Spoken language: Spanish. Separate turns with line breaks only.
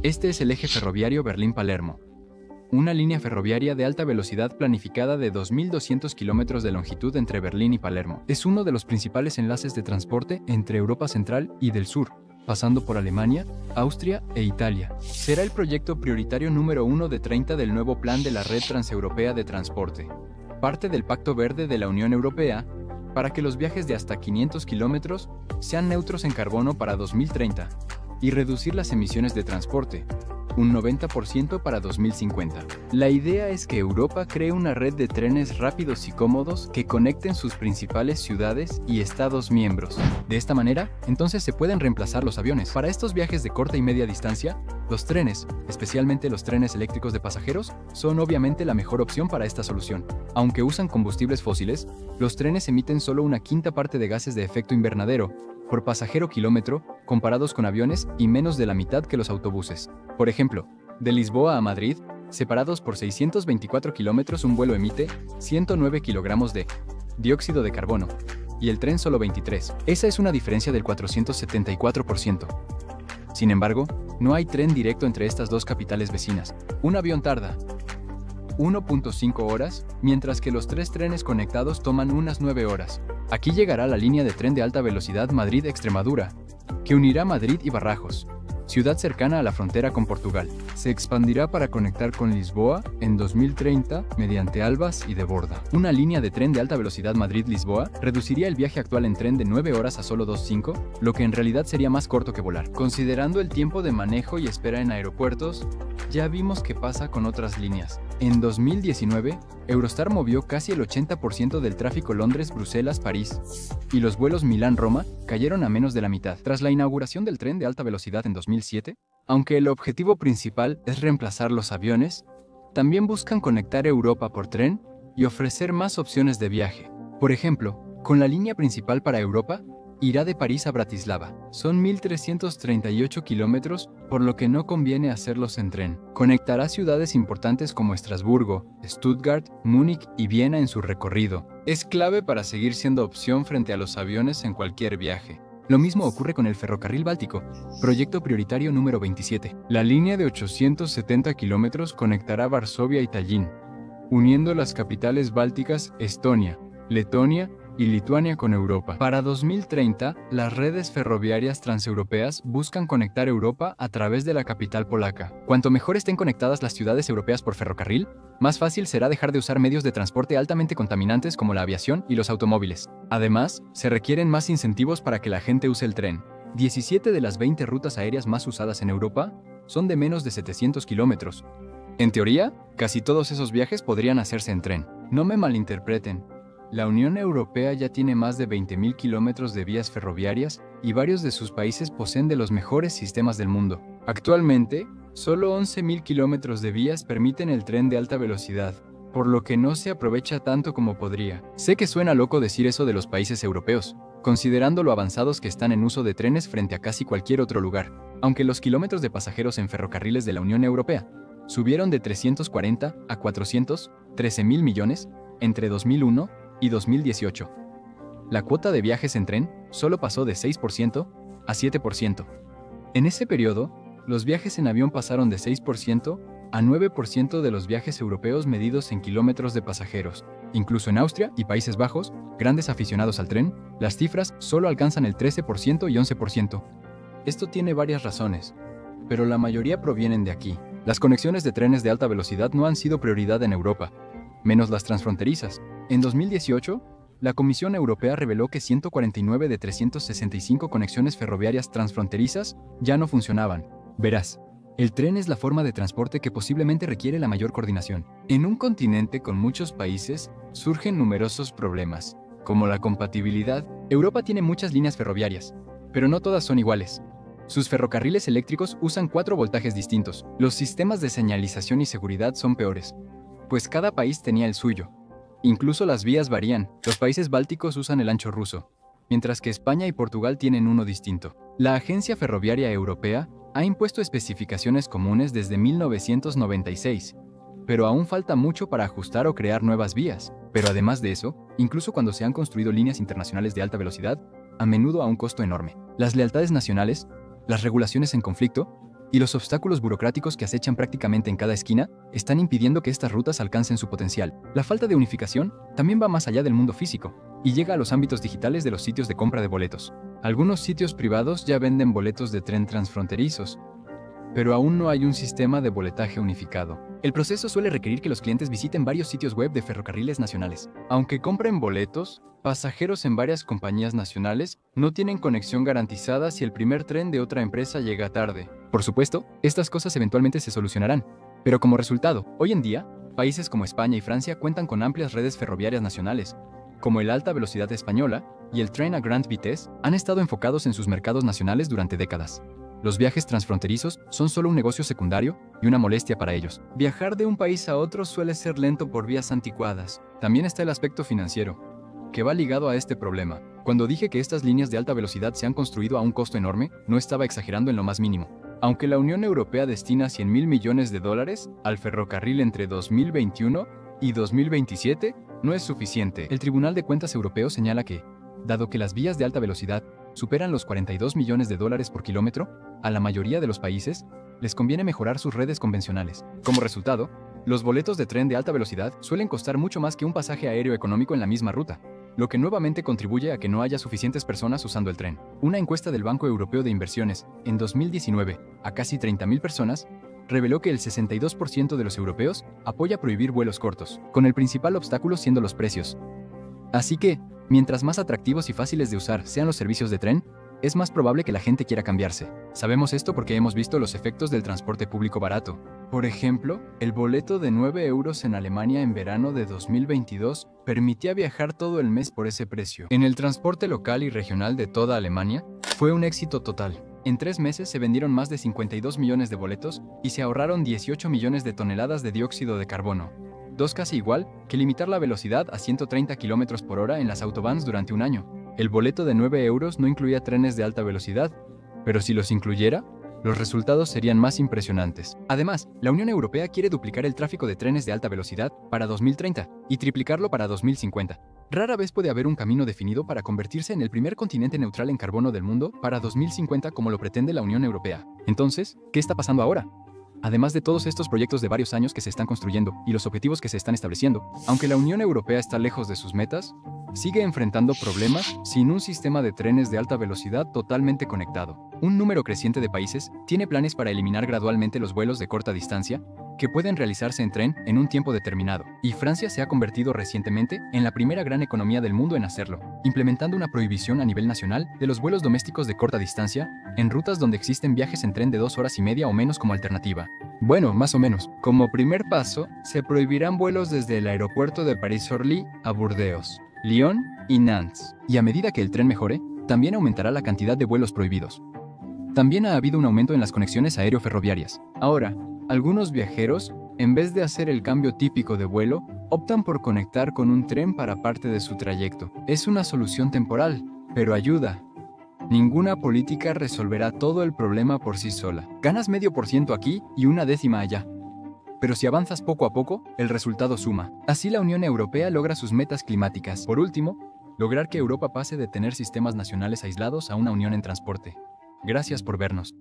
Este es el eje ferroviario Berlín-Palermo, una línea ferroviaria de alta velocidad planificada de 2.200 kilómetros de longitud entre Berlín y Palermo. Es uno de los principales enlaces de transporte entre Europa Central y del Sur, pasando por Alemania, Austria e Italia. Será el proyecto prioritario número 1 de 30 del nuevo plan de la Red Transeuropea de Transporte, parte del Pacto Verde de la Unión Europea, para que los viajes de hasta 500 kilómetros sean neutros en carbono para 2030 y reducir las emisiones de transporte, un 90% para 2050. La idea es que Europa cree una red de trenes rápidos y cómodos que conecten sus principales ciudades y estados miembros. De esta manera, entonces se pueden reemplazar los aviones. Para estos viajes de corta y media distancia, los trenes, especialmente los trenes eléctricos de pasajeros, son obviamente la mejor opción para esta solución. Aunque usan combustibles fósiles, los trenes emiten solo una quinta parte de gases de efecto invernadero por pasajero kilómetro comparados con aviones y menos de la mitad que los autobuses. Por ejemplo, de Lisboa a Madrid, separados por 624 kilómetros, un vuelo emite 109 kilogramos de dióxido de carbono y el tren solo 23. Esa es una diferencia del 474%. Sin embargo, no hay tren directo entre estas dos capitales vecinas. Un avión tarda 1.5 horas, mientras que los 3 trenes conectados toman unas 9 horas. Aquí llegará la línea de tren de alta velocidad Madrid-Extremadura, que unirá Madrid y Badajoz, ciudad cercana a la frontera con Portugal. Se expandirá para conectar con Lisboa en 2030 mediante Albas y de Borda. Una línea de tren de alta velocidad Madrid-Lisboa reduciría el viaje actual en tren de 9 horas a solo 2.5, lo que en realidad sería más corto que volar. Considerando el tiempo de manejo y espera en aeropuertos, ya vimos qué pasa con otras líneas. En 2019, Eurostar movió casi el 80% del tráfico Londres-Bruselas-París, y los vuelos Milán-Roma cayeron a menos de la mitad. Tras la inauguración del tren de alta velocidad en 2007, aunque el objetivo principal es reemplazar los aviones, también buscan conectar Europa por tren y ofrecer más opciones de viaje. Por ejemplo, con la línea principal para Europa, irá de París a Bratislava. Son 1.338 kilómetros, por lo que no conviene hacerlos en tren. Conectará ciudades importantes como Estrasburgo, Stuttgart, Múnich y Viena en su recorrido. Es clave para seguir siendo opción frente a los aviones en cualquier viaje. Lo mismo ocurre con el ferrocarril báltico, proyecto prioritario número 27. La línea de 870 kilómetros conectará Varsovia y Tallinn, uniendo las capitales bálticas Estonia, Letonia y Lituania con Europa. Para 2030, las redes ferroviarias transeuropeas buscan conectar Europa a través de la capital polaca. Cuanto mejor estén conectadas las ciudades europeas por ferrocarril, más fácil será dejar de usar medios de transporte altamente contaminantes como la aviación y los automóviles. Además, se requieren más incentivos para que la gente use el tren. 17 de las 20 rutas aéreas más usadas en Europa son de menos de 700 kilómetros. En teoría, casi todos esos viajes podrían hacerse en tren. No me malinterpreten. La Unión Europea ya tiene más de 20.000 kilómetros de vías ferroviarias y varios de sus países poseen de los mejores sistemas del mundo. Actualmente, solo 11.000 kilómetros de vías permiten el tren de alta velocidad, por lo que no se aprovecha tanto como podría. Sé que suena loco decir eso de los países europeos, considerando lo avanzados que están en uso de trenes frente a casi cualquier otro lugar, aunque los kilómetros de pasajeros en ferrocarriles de la Unión Europea subieron de 340 a 413.000 millones entre 2001 y 2018. La cuota de viajes en tren solo pasó de 6% a 7%. En ese periodo, los viajes en avión pasaron de 6% a 9% de los viajes europeos medidos en kilómetros de pasajeros. Incluso en Austria y Países Bajos, grandes aficionados al tren, las cifras solo alcanzan el 13% y 11%. Esto tiene varias razones, pero la mayoría provienen de aquí. Las conexiones de trenes de alta velocidad no han sido prioridad en Europa, menos las transfronterizas. En 2018, la Comisión Europea reveló que 149 de 365 conexiones ferroviarias transfronterizas ya no funcionaban. Verás, el tren es la forma de transporte que posiblemente requiere la mayor coordinación. En un continente con muchos países, surgen numerosos problemas, como la compatibilidad. Europa tiene muchas líneas ferroviarias, pero no todas son iguales. Sus ferrocarriles eléctricos usan 4 voltajes distintos. Los sistemas de señalización y seguridad son peores, pues cada país tenía el suyo. Incluso las vías varían. Los países bálticos usan el ancho ruso, mientras que España y Portugal tienen uno distinto. La Agencia Ferroviaria Europea ha impuesto especificaciones comunes desde 1996, pero aún falta mucho para ajustar o crear nuevas vías. Pero además de eso, incluso cuando se han construido líneas internacionales de alta velocidad, a menudo a un costo enorme. Las lealtades nacionales, las regulaciones en conflicto y los obstáculos burocráticos que acechan prácticamente en cada esquina están impidiendo que estas rutas alcancen su potencial. La falta de unificación también va más allá del mundo físico y llega a los ámbitos digitales de los sitios de compra de boletos. Algunos sitios privados ya venden boletos de tren transfronterizos, pero aún no hay un sistema de boletaje unificado. El proceso suele requerir que los clientes visiten varios sitios web de ferrocarriles nacionales. Aunque compren boletos, pasajeros en varias compañías nacionales no tienen conexión garantizada si el primer tren de otra empresa llega tarde. Por supuesto, estas cosas eventualmente se solucionarán, pero como resultado, hoy en día, países como España y Francia cuentan con amplias redes ferroviarias nacionales, como el Alta Velocidad Española y el Tren a Grande Vitesse, han estado enfocados en sus mercados nacionales durante décadas. Los viajes transfronterizos son solo un negocio secundario y una molestia para ellos. Viajar de un país a otro suele ser lento por vías anticuadas. También está el aspecto financiero, que va ligado a este problema. Cuando dije que estas líneas de alta velocidad se han construido a un costo enorme, no estaba exagerando en lo más mínimo. Aunque la Unión Europea destina $100.000 millones al ferrocarril entre 2021 y 2027, no es suficiente. El Tribunal de Cuentas Europeo señala que, dado que las vías de alta velocidad superan los $42 millones por kilómetro, a la mayoría de los países les conviene mejorar sus redes convencionales. Como resultado, los boletos de tren de alta velocidad suelen costar mucho más que un pasaje aéreo económico en la misma ruta, lo que nuevamente contribuye a que no haya suficientes personas usando el tren. Una encuesta del Banco Europeo de Inversiones en 2019 a casi 30.000 personas reveló que el 62% de los europeos apoya prohibir vuelos cortos, con el principal obstáculo siendo los precios. Así que, mientras más atractivos y fáciles de usar sean los servicios de tren, es más probable que la gente quiera cambiarse. Sabemos esto porque hemos visto los efectos del transporte público barato. Por ejemplo, el boleto de 9 euros en Alemania en verano de 2022 permitía viajar todo el mes por ese precio. En el transporte local y regional de toda Alemania, fue un éxito total. En 3 meses se vendieron más de 52 millones de boletos y se ahorraron 18 millones de toneladas de dióxido de carbono. Casi igual que limitar la velocidad a 130 km por hora en las autobahns durante un año. El boleto de 9 euros no incluía trenes de alta velocidad, pero si los incluyera, los resultados serían más impresionantes. Además, la Unión Europea quiere duplicar el tráfico de trenes de alta velocidad para 2030 y triplicarlo para 2050. Rara vez puede haber un camino definido para convertirse en el primer continente neutral en carbono del mundo para 2050 como lo pretende la Unión Europea. Entonces, ¿qué está pasando ahora? Además de todos estos proyectos de varios años que se están construyendo y los objetivos que se están estableciendo, aunque la Unión Europea está lejos de sus metas, sigue enfrentando problemas sin un sistema de trenes de alta velocidad totalmente conectado. Un número creciente de países tiene planes para eliminar gradualmente los vuelos de corta distancia que pueden realizarse en tren en un tiempo determinado, y Francia se ha convertido recientemente en la primera gran economía del mundo en hacerlo, implementando una prohibición a nivel nacional de los vuelos domésticos de corta distancia en rutas donde existen viajes en tren de 2 horas y media o menos como alternativa. Bueno, más o menos. Como primer paso, se prohibirán vuelos desde el aeropuerto de París-Orly a Burdeos, Lyon y Nantes. Y a medida que el tren mejore, también aumentará la cantidad de vuelos prohibidos. También ha habido un aumento en las conexiones aéreo-ferroviarias. Ahora, algunos viajeros, en vez de hacer el cambio típico de vuelo, optan por conectar con un tren para parte de su trayecto. Es una solución temporal, pero ayuda. Ninguna política resolverá todo el problema por sí sola. Ganas 0,5% aquí y 1/10 allá. Pero si avanzas poco a poco, el resultado suma. Así la Unión Europea logra sus metas climáticas. Por último, lograr que Europa pase de tener sistemas nacionales aislados a una unión en transporte. Gracias por vernos.